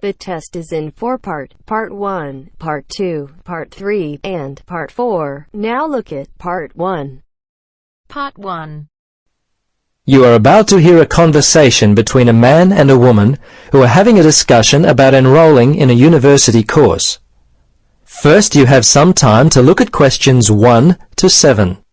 The test is in 4-part, Part 1, Part 2, Part 3, and Part 4. Now look at Part 1. Part 1. You are about to hear a conversation between a man and a woman who are having a discussion about enrolling in a university course. First, you have some time to look at questions 1 to 7.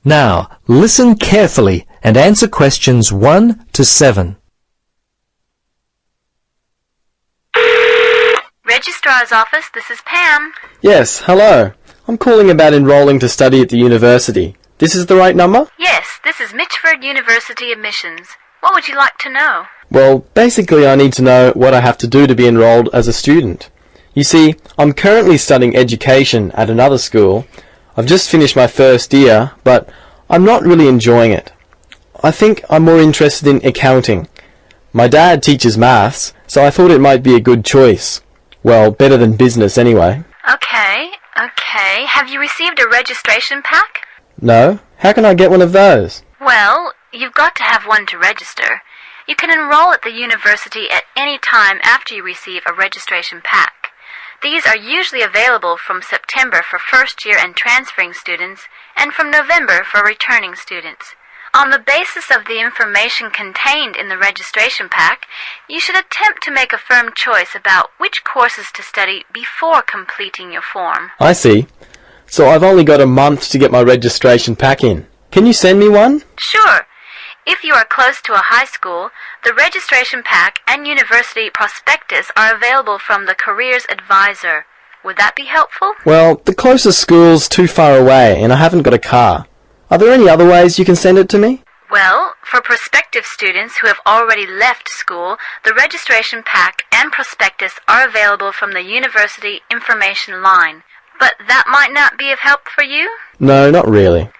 Now, listen carefully and answer questions 1 to 7. Registrar's office, this is Pam. Yes, hello. I'm calling about enrolling to study at the university. This is the right number? Yes, this is Mitchford University admissions. What would you like to know? Well, basically I need to know what I have to do to be enrolled as a student. You see, I'm currently studying education at another school. I've just finished my first year, but I'm not really enjoying it. I think I'm more interested in accounting. My dad teaches maths, so I thought it might be a good choice. Well, better than business anyway. Okay. Have you received a registration pack? No? How can I get one of those? Well, you've got to have one to register. You can enroll at the university at any time after you receive a registration pack. These are usually available from September for first-year and transferring students, and from November for returning students. On the basis of the information contained in the registration pack, you should attempt to make a firm choice about which courses to study before completing your form. I see. So I've only got a month to get my registration pack in. Can you send me one? Sure. If you are close to a high school, the registration pack and university prospectus are available from the Careers Advisor. Would that be helpful? Well, the closest school's too far away and I haven't got a car. Are there any other ways you can send it to me? Well, for prospective students who have already left school, the registration pack and prospectus are available from the university information line. But that might not be of help for you? No, not really.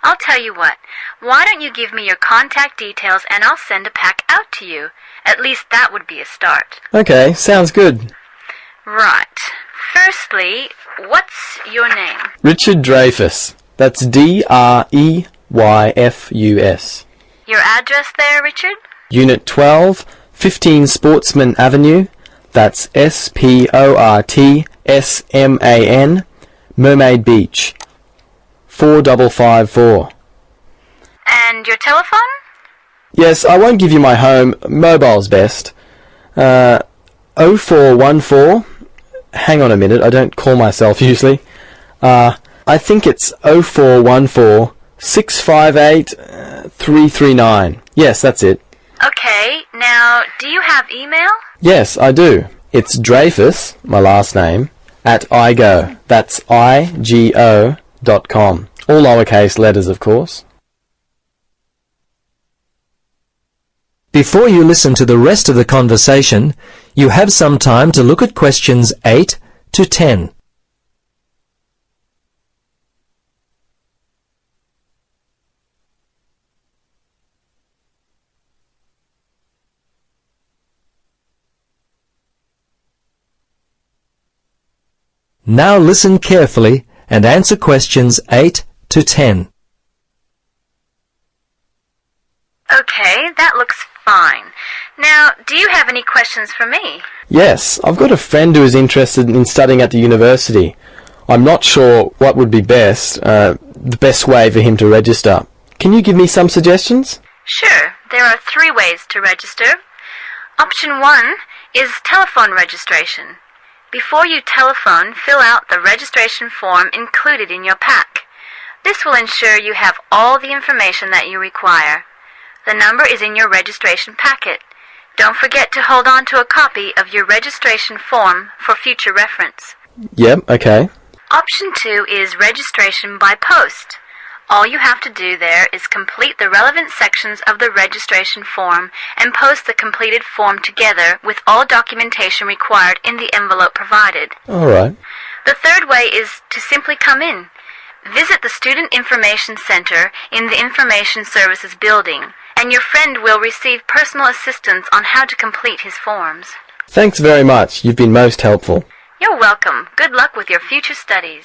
I'll tell you what, why don't you give me your contact details and I'll send a pack out to you. At least that would be a start. Okay, sounds good. Right. Firstly, what's your name? Richard Dreyfus. That's Dreyfus. Your address there, Richard? Unit 12, 15 Sportsman Avenue. That's Sportsman, Mermaid Beach. 4554. And your telephone? Yes, I won't give you my home. Mobile's best. 0414. Hang on a minute, I don't call myself usually. I think it's 0414 658 339. Yes, that's it. Okay, now, do you have email? Yes, I do. It's Dreyfus, my last name, at igo. That's IGO.com. All lowercase letters, of course. Before you listen to the rest of the conversation, you have some time to look at questions 8 to 10. Now listen carefully and answer questions 8 to 10. Okay, that looks fine. Now, do you have any questions for me? Yes, I've got a friend who is interested in studying at the university. I'm not sure what would be best, the best way for him to register. Can you give me some suggestions? Sure, there are 3 ways to register. Option 1 is telephone registration. Before you telephone, fill out the registration form included in your pack. This will ensure you have all the information that you require. The number is in your registration packet. Don't forget to hold on to a copy of your registration form for future reference. Yep, okay. Option 2 is registration by post. All you have to do there is complete the relevant sections of the registration form and post the completed form together with all documentation required in the envelope provided. All right. The third way is to simply come in. Visit the Student Information Center in the Information Services building and your friend will receive personal assistance on how to complete his forms. Thanks very much. You've been most helpful. You're welcome. Good luck with your future studies.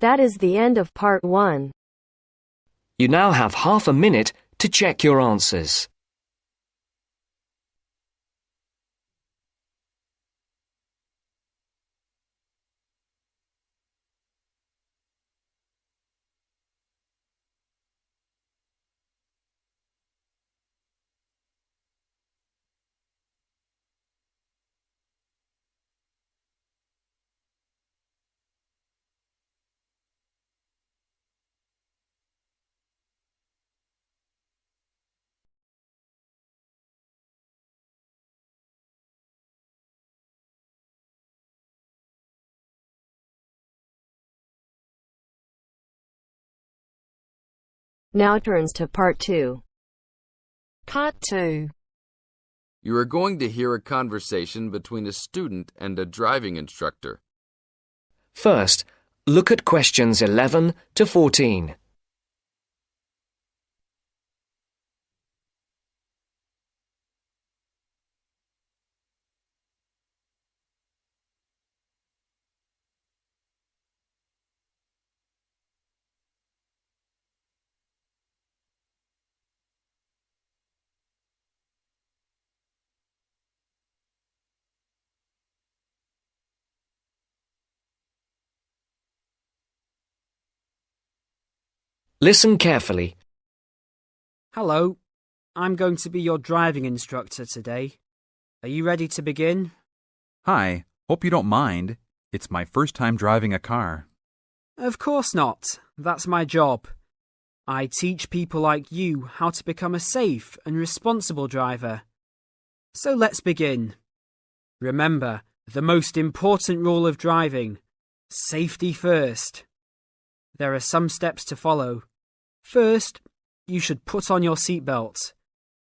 That is the end of part 1. You now have half a minute to check your answers. Now turns to part 2. Part 2. You are going to hear a conversation between a student and a driving instructor. First, look at questions 11 to 14. Listen carefully. Hello, I'm going to be your driving instructor today. Are you ready to begin? Hi, hope you don't mind. It's my first time driving a car. Of course not. That's my job. I teach people like you how to become a safe and responsible driver. So let's begin. Remember, the most important rule of driving: safety first. There are some steps to follow. First, you should put on your seatbelt.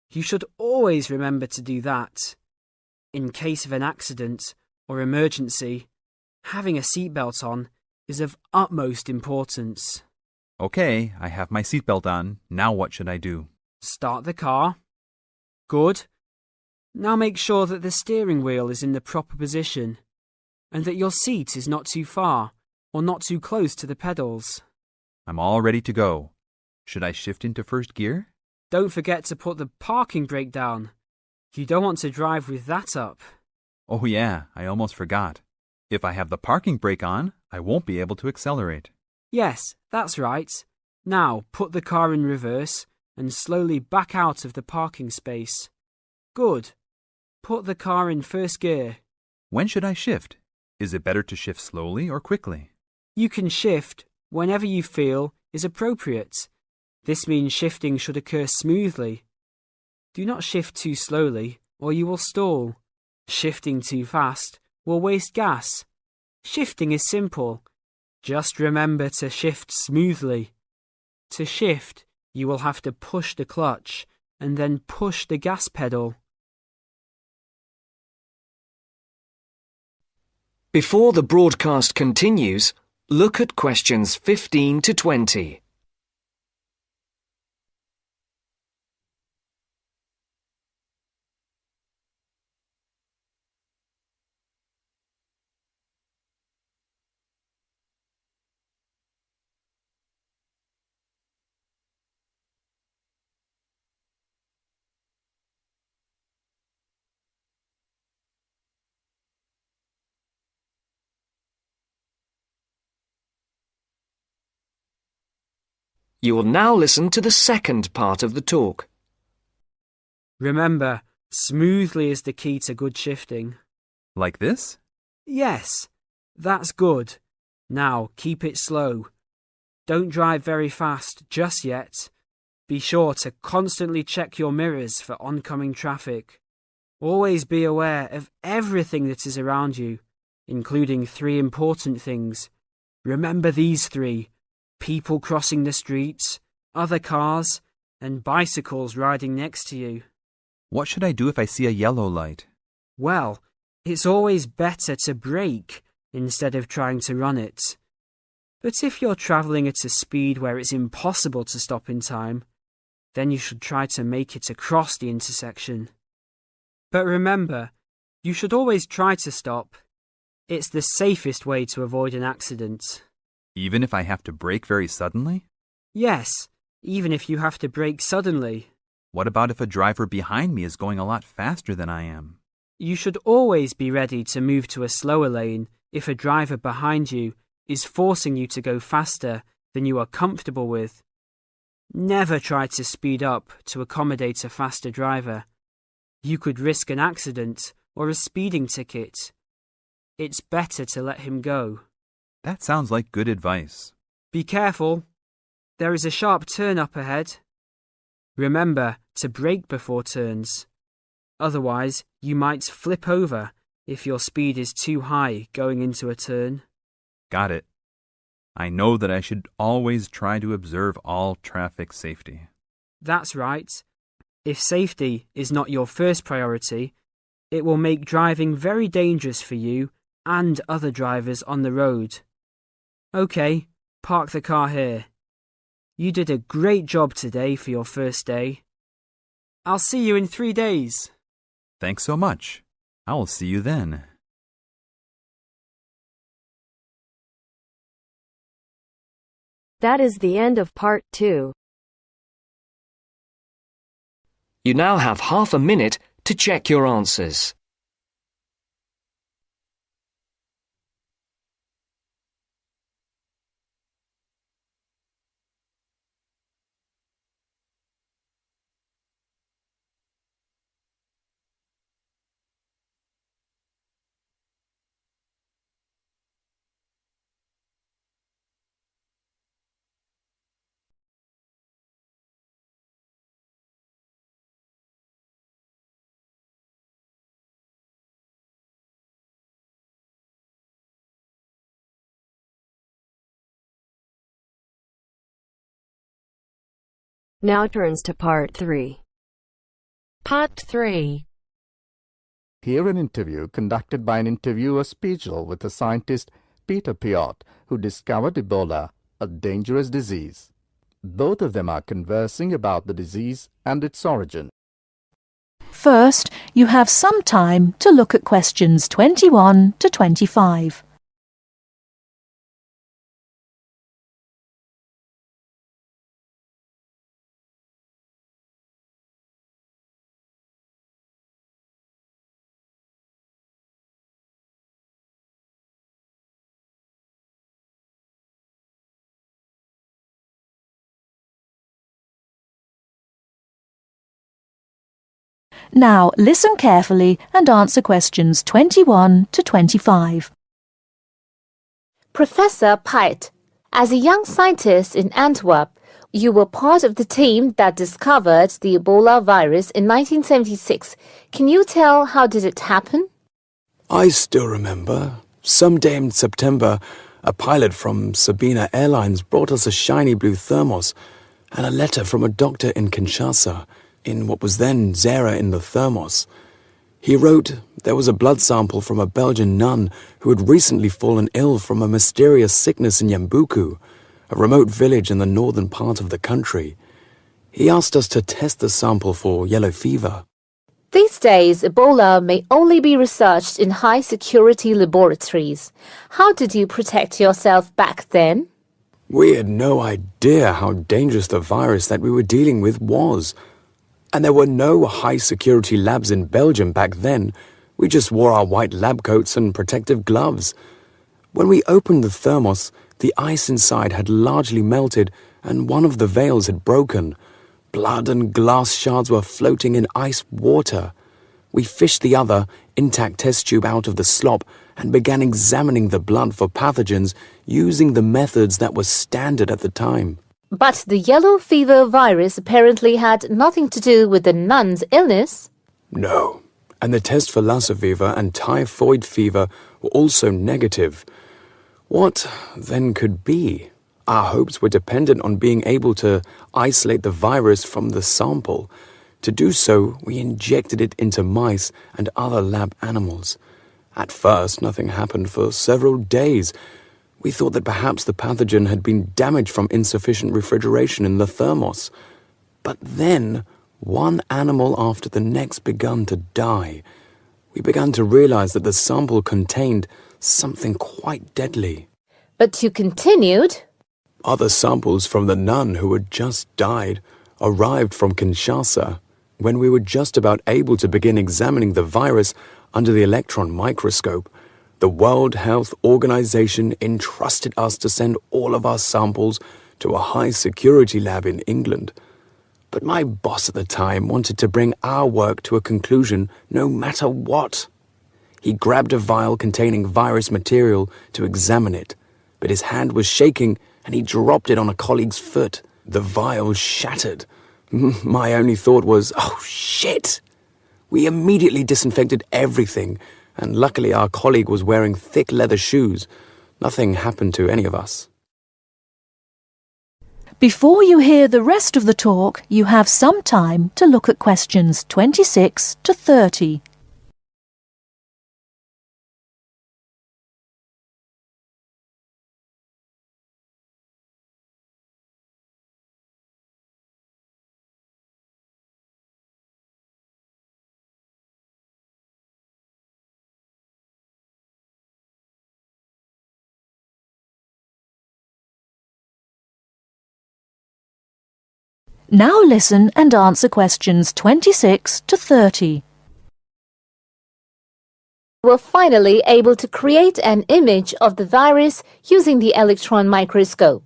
You should always remember to do that. In case of an accident or emergency, having a seatbelt on is of utmost importance. Okay, I have my seatbelt on. Now what should I do? Start the car. Good. Now make sure that the steering wheel is in the proper position and that your seat is not too far or not too close to the pedals. I'm all ready to go. Should I shift into first gear? Don't forget to put the parking brake down. You don't want to drive with that up. Oh yeah, I almost forgot. If I have the parking brake on, I won't be able to accelerate. Yes, that's right. Now put the car in reverse and slowly back out of the parking space. Good. Put the car in first gear. When should I shift? Is it better to shift slowly or quickly? You can shift whenever you feel is appropriate. This means shifting should occur smoothly. Do not shift too slowly or you will stall. Shifting too fast will waste gas. Shifting is simple. Just remember to shift smoothly. To shift, you will have to push the clutch and then push the gas pedal. Before the broadcast continues, look at questions 15 to 20. You will now listen to the second part of the talk. Remember, smoothly is the key to good shifting. Like this? Yes, that's good. Now keep it slow. Don't drive very fast just yet. Be sure to constantly check your mirrors for oncoming traffic. Always be aware of everything that is around you, including 3 important things. Remember these 3: people crossing the streets, other cars, and bicycles riding next to you. What should I do if I see a yellow light? Well, it's always better to brake instead of trying to run it. But if you're travelling at a speed where it's impossible to stop in time, then you should try to make it across the intersection. But remember, you should always try to stop. It's the safest way to avoid an accident. Even if I have to brake very suddenly? Yes, even if you have to brake suddenly. What about if a driver behind me is going a lot faster than I am? You should always be ready to move to a slower lane if a driver behind you is forcing you to go faster than you are comfortable with. Never try to speed up to accommodate a faster driver. You could risk an accident or a speeding ticket. It's better to let him go. That sounds like good advice. Be careful. There is a sharp turn up ahead. Remember to brake before turns. Otherwise, you might flip over if your speed is too high going into a turn. Got it. I know that I should always try to observe all traffic safety. That's right. If safety is not your first priority, it will make driving very dangerous for you and other drivers on the road. Okay, park the car here. You did a great job today for your first day. I'll see you in 3 days. Thanks so much. I will see you then. That is the end of part 2. You now have half a minute to check your answers. Now turns to part 3. Part 3. Hear an interview conducted by an interviewer Spiegel with the scientist Peter Piot, who discovered Ebola, a dangerous disease. Both of them are conversing about the disease and its origin. First, you have some time to look at questions 21 to 25. Now listen carefully and answer questions 21 to 25. Professor Piot, as a young scientist in Antwerp, you were part of the team that discovered the Ebola virus in 1976. Can you tell how did it happen? I still remember. Someday in September, a pilot from Sabina Airlines brought us a shiny blue thermos and a letter from a doctor in Kinshasa, in what was then Zara in the thermos. He wrote there was a blood sample from a Belgian nun who had recently fallen ill from a mysterious sickness in Yambuku, a remote village in the northern part of the country. He asked us to test the sample for yellow fever. These days, Ebola may only be researched in high-security laboratories. How did you protect yourself back then? We had no idea how dangerous the virus that we were dealing with was. And there were no high-security labs in Belgium back then. We just wore our white lab coats and protective gloves. When we opened the thermos, the ice inside had largely melted and one of the veils had broken. Blood and glass shards were floating in ice water. We fished the other, intact test tube out of the slop and began examining the blood for pathogens using the methods that were standard at the time. But the yellow fever virus apparently had nothing to do with the nun's illness. No, and the test for Lassa fever and typhoid fever were also negative. What then could be? Our hopes were dependent on being able to isolate the virus from the sample. To do so, we injected it into mice and other lab animals. At first, nothing happened for several days. We thought that perhaps the pathogen had been damaged from insufficient refrigeration in the thermos. But then, one animal after the next began to die. We began to realize that the sample contained something quite deadly. But you continued. Other samples from the nun who had just died arrived from Kinshasa. When we were just about able to begin examining the virus under the electron microscope, the World Health Organization entrusted us to send all of our samples to a high-security lab in England. But my boss at the time wanted to bring our work to a conclusion no matter what. He grabbed a vial containing virus material to examine it, but his hand was shaking and he dropped it on a colleague's foot. The vial shattered. My only thought was, oh shit! We immediately disinfected everything, and luckily our colleague was wearing thick leather shoes. Nothing happened to any of us. Before you hear the rest of the talk, you have some time to look at questions 26 to 30. Now listen and answer questions 26 to 30. Were finally able to create an image of the virus using the electron microscope.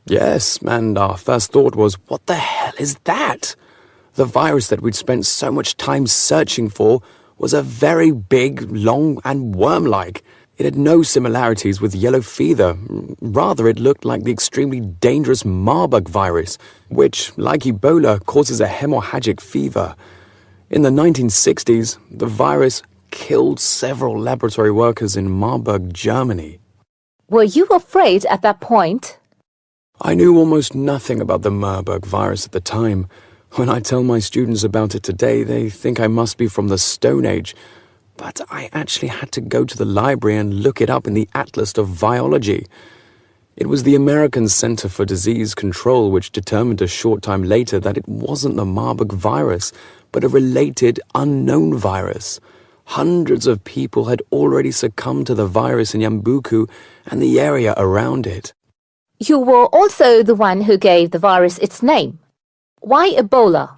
Yes, and our first thought was, what the hell is that? The virus that we'd spent so much time searching for was a very big, long, and worm-like. It had no similarities with yellow fever. Rather, it looked like the extremely dangerous Marburg virus, which, like Ebola, causes a hemorrhagic fever. In the 1960s, the virus killed several laboratory workers in Marburg, Germany. Were you afraid at that point? I knew almost nothing about the Marburg virus at the time. When I tell my students about it today, they think I must be from the Stone Age. But I actually had to go to the library and look it up in the Atlas of Virology. It was the American Center for Disease Control which determined a short time later that it wasn't the Marburg virus, but a related unknown virus. Hundreds of people had already succumbed to the virus in Yambuku and the area around it. You were also the one who gave the virus its name. Why Ebola?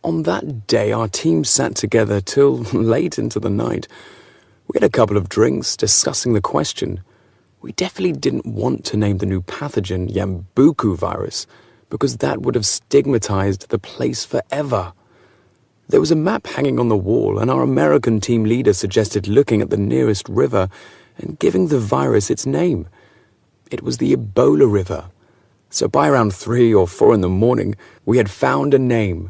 On that day, our team sat together till late into the night. We had a couple of drinks discussing the question. We definitely didn't want to name the new pathogen Yambuku virus, because that would have stigmatized the place forever. There was a map hanging on the wall, and our American team leader suggested looking at the nearest river and giving the virus its name. It was the Ebola River. So by around 3 or 4 in the morning, we had found a name.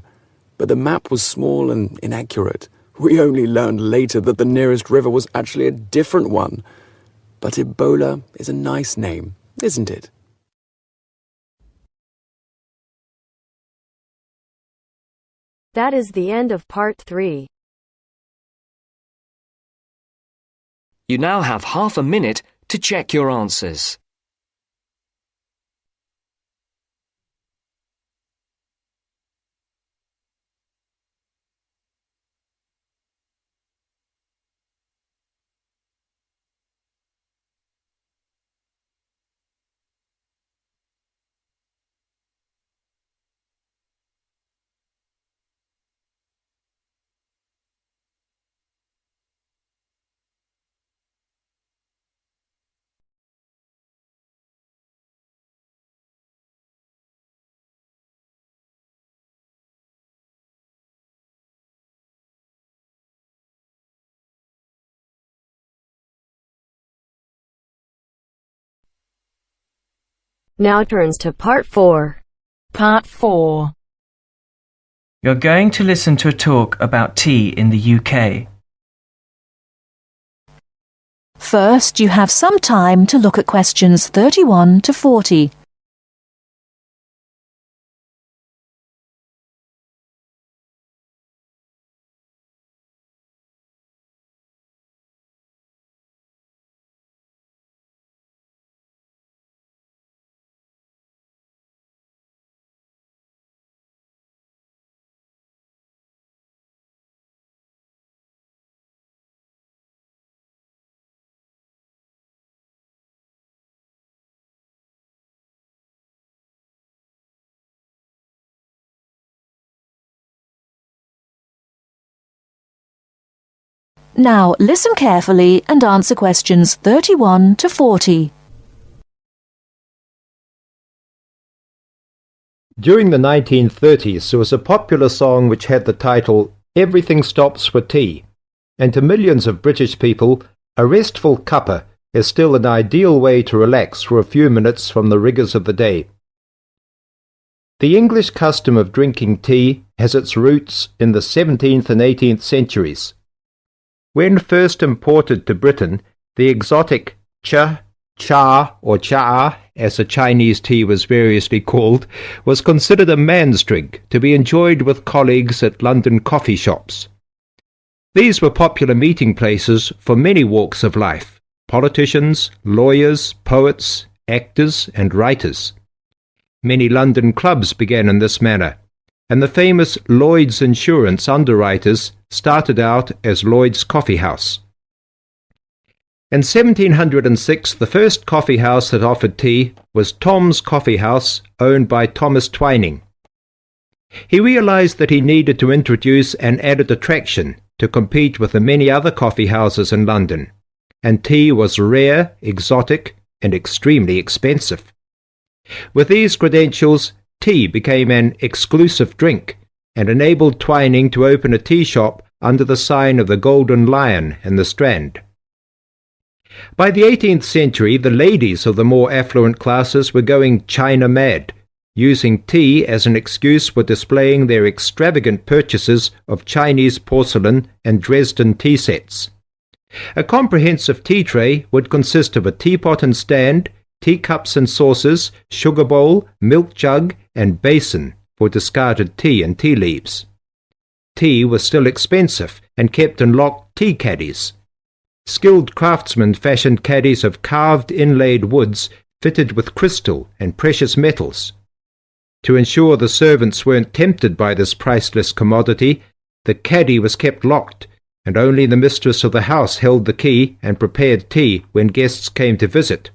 But the map was small and inaccurate. We only learned later that the nearest river was actually a different one. But Ebola is a nice name, isn't it? That is the end of part 3. You now have half a minute to check your answers. Now turns to part 4. Part 4. You're going to listen to a talk about tea in the UK. First, you have some time to look at questions 31 to 40. Now listen carefully and answer questions 31 to 40. During the 1930s, there was a popular song which had the title "Everything Stops for Tea," and to millions of British people, a restful cuppa is still an ideal way to relax for a few minutes from the rigours of the day. The English custom of drinking tea has its roots in the 17th and 18th centuries. When first imported to Britain, the exotic cha, or cha, as a Chinese tea was variously called, was considered a man's drink to be enjoyed with colleagues at London coffee shops. These were popular meeting places for many walks of life: politicians, lawyers, poets, actors, and writers. Many London clubs began in this manner, and the famous Lloyd's Insurance underwriters started out as Lloyd's Coffee House. In 1706, the first coffee house that offered tea was Tom's Coffee House, owned by Thomas Twining. He realized that he needed to introduce an added attraction to compete with the many other coffee houses in London, and tea was rare, exotic, and extremely expensive. With these credentials, tea became an exclusive drink and enabled Twining to open a tea shop under the sign of the Golden Lion in the Strand. By the 18th century, the ladies of the more affluent classes were going China mad, using tea as an excuse for displaying their extravagant purchases of Chinese porcelain and Dresden tea sets. A comprehensive tea tray would consist of a teapot and stand, teacups and saucers, sugar bowl, milk jug, and basin for discarded tea and tea leaves. Tea was still expensive and kept in locked tea caddies. Skilled craftsmen fashioned caddies of carved inlaid woods fitted with crystal and precious metals. To ensure the servants weren't tempted by this priceless commodity, the caddy was kept locked, and only the mistress of the house held the key and prepared tea when guests came to visit.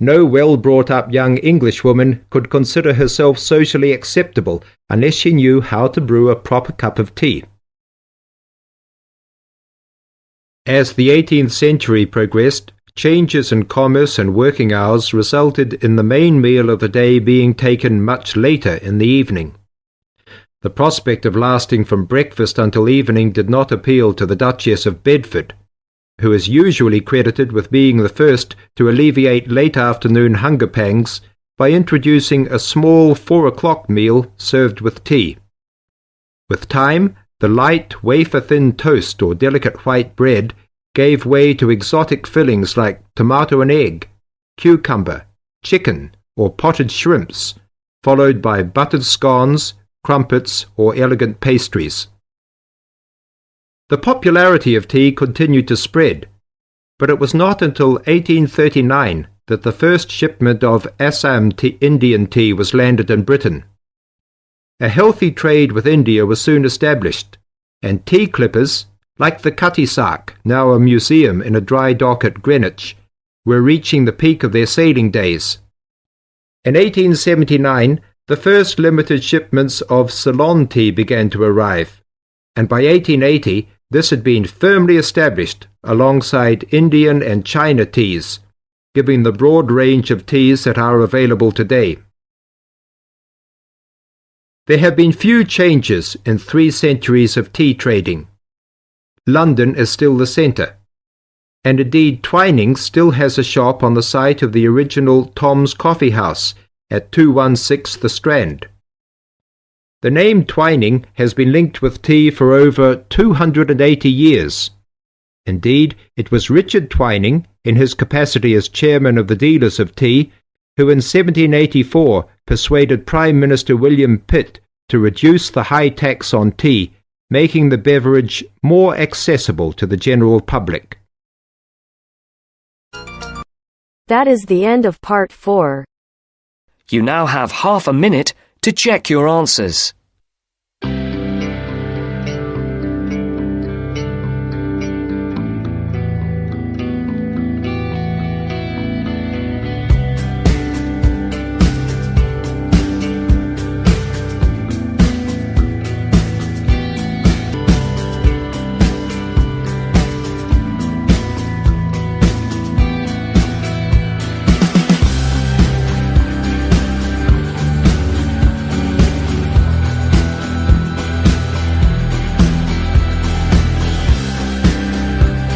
No well-brought-up young Englishwoman could consider herself socially acceptable unless she knew how to brew a proper cup of tea. As the 18th century progressed, changes in commerce and working hours resulted in the main meal of the day being taken much later in the evening. The prospect of lasting from breakfast until evening did not appeal to the Duchess of Bedford, who is usually credited with being the first to alleviate late afternoon hunger pangs by introducing a small 4 o'clock meal served with tea. With time, the light, wafer-thin toast or delicate white bread gave way to exotic fillings like tomato and egg, cucumber, chicken, or potted shrimps, followed by buttered scones, crumpets, or elegant pastries. The popularity of tea continued to spread, but it was not until 1839 that the first shipment of Assam Indian tea was landed in Britain. A healthy trade with India was soon established, and tea clippers, like the Cutty Sark, now a museum in a dry dock at Greenwich, were reaching the peak of their sailing days. In 1879, the first limited shipments of Ceylon tea began to arrive, and by 1880 this had been firmly established alongside Indian and China teas, giving the broad range of teas that are available today. There have been few changes in 3 centuries of tea trading. London is still the centre, and indeed Twining still has a shop on the site of the original Tom's Coffee House at 216 The Strand. The name Twining has been linked with tea for over 280 years. Indeed, it was Richard Twining, in his capacity as chairman of the dealers of tea, who in 1784 persuaded Prime Minister William Pitt to reduce the high tax on tea, making the beverage more accessible to the general public. That is the end of part 4. You now have half a minute to check your answers.